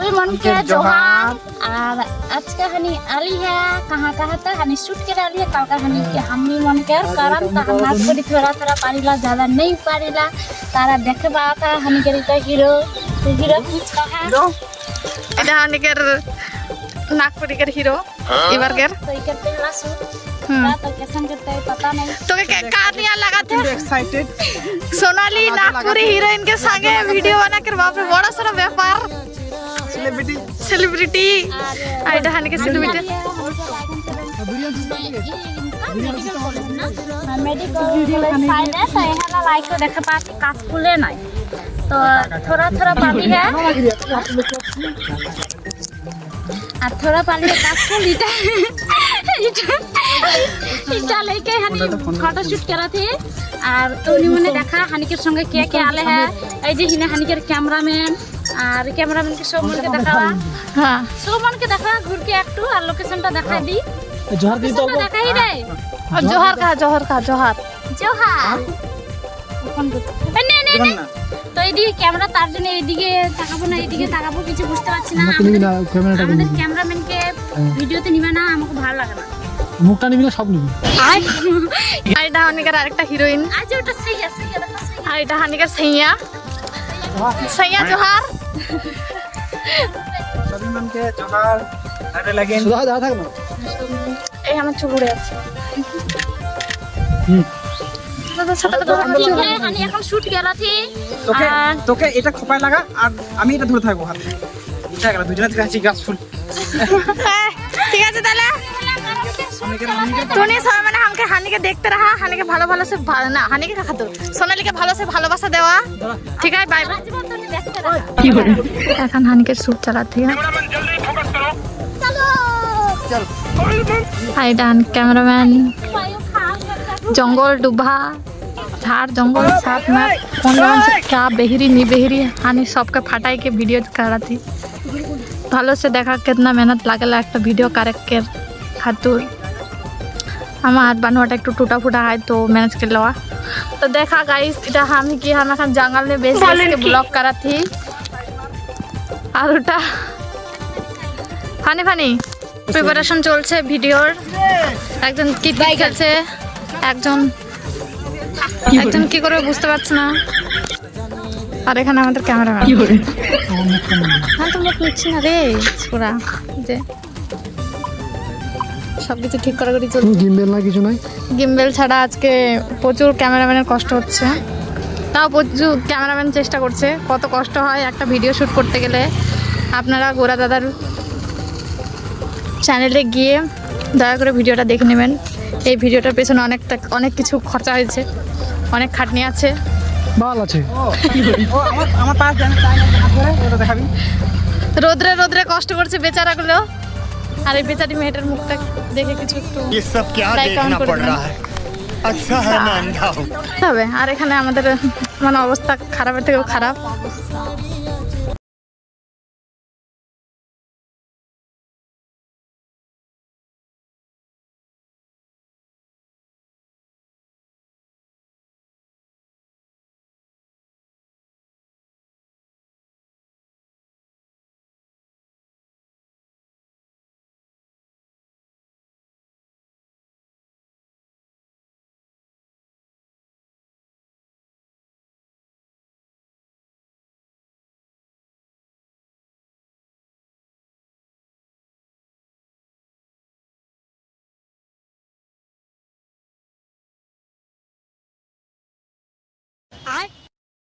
सभी मन के जोहार। और आज का हनी आली है कहाँ तक हनी शूट के आली है कल का हनी के हमी मन के कारण तो हम नाच करी थोड़ा पारिला ज्यादा नहीं पारिला तारा देखे बाता हनी के हीरो तो हीरो कुछ कहा এটা হনি के नागपुरी के हीरो इबार के तो ये पहला शूट तो कैसन करते है पता नहीं तो के कहानियां लगाते हैं एक्साइटेड सोनाली नागपुरी हीरोइन के संगे वीडियो बना कर बाप रे बड़ा सारा व्यापार सेलिब्रिटी आइडा हनी के सेलिब्रिटी मेडिकल साइड है तो यहाँ लाइक को देखे पाती काच खुले नहीं तो थोड़ा पानी है और थोड़ा पानी है काच खुल इटा लेके हनी फोटो शूट करा थे और तो उन्होंने देखा हनी के संगे क्या आले है এই যে হিনে हनी के कैमरामैन और कैमरामैन के सब मन के देखावा हां सब मन के देखा घूर के एकटू और लोकेशनটা দেখাই দি जोहार दी तो দেখাই রে और जोहार नहीं तो এইদিকে ক্যামেরা তার জন্য এইদিকে তাকাবো না এইদিকে তাকাবো কিছু বুঝতে পারছি না আমাদের ক্যামেরাম্যানকে ভিডিওতে নিবে না আমাকে ভালো লাগে না মুখটা নিবি না সব নিবি আইডা হনিকার আরেকটা হিরোইন আজ ওটা সেই আছে আইডা হনিকার সাইয়া जोहार सभी मन के जोहार আরে লাগেন সুধা যা থাক না এই আমার চুড়ে আছে হানি এখন শুট গেল থি তোকে এটা খোপায় লাগা আর আমি এটা ধরে থাকবো হাতে এটা গেল দুজনে কাছে গাছ ফুল ঠিক আছে তাহলে तूने समय मैंने हमके हानि के देखते रहा हानि के भालो से ना हानि के खा दो सोनाली के भालो से भालोबासा देवा ठीक है बाय बाय की हो এখন हानि के शूट चलाती है चल हाय डान कैमरामैन जंगल डुबा झाड़ जंगल साथ में कौन से क्या बेहरी नहीं बेहरी हानि सबके फटाई के वीडियो करा थी भालो से देखा कितना मेहनत लागेला एक वीडियो करेक्ट खातुर हमार बानुआटा एक टूटा फूटा है तो मैनेज कर लवा तो देखा गाइस इटा हम कि हम এখন जंगल में बेस के ब्लॉग करा थी और उटा ফানি প্রিপারেশন চলছে ভিডিওর একজন কি খেলছে একজন কি করে বুঝতে পারছ না আর এখানে আমাদের ক্যামেরাম্যান কি করে হ্যাঁ তো মুখ নিচ্ছি না রে পুরা যে সবকিছু ঠিক করা করে চলছে গিম্বেল না কিছু নাই গিম্বেল ছাড়া আজকে প্রচুর ক্যামেরাম্যানের কষ্ট হচ্ছে তাও প্রচুর ক্যামেরাম্যান চেষ্টা করছে কত কষ্ট হয় একটা ভিডিও শ্যুট করতে গেলে আপনারা গোরা দাদার চ্যানেলে গিয়ে দয়া করে ভিডিওটা দেখে নেবেন এই ভিডিওটার পেছনে অনেক কিছু খরচা হয়েছে অনেক খাটনি আছে বাল আছে ও আমার পাস জানা তাই না করে ওটা দেখাবি রোদ্রে কষ্ট করছে বেচারাগুলো আর এই বেচারি মেয়েটার মুখটা দেখে কিছু একটু ये सब क्या देखना पड़ रहा है अच्छा है मैं अंधा हूं তবে আর এখানে আমাদের মানে অবস্থা খারাপের থেকেও খারাপ I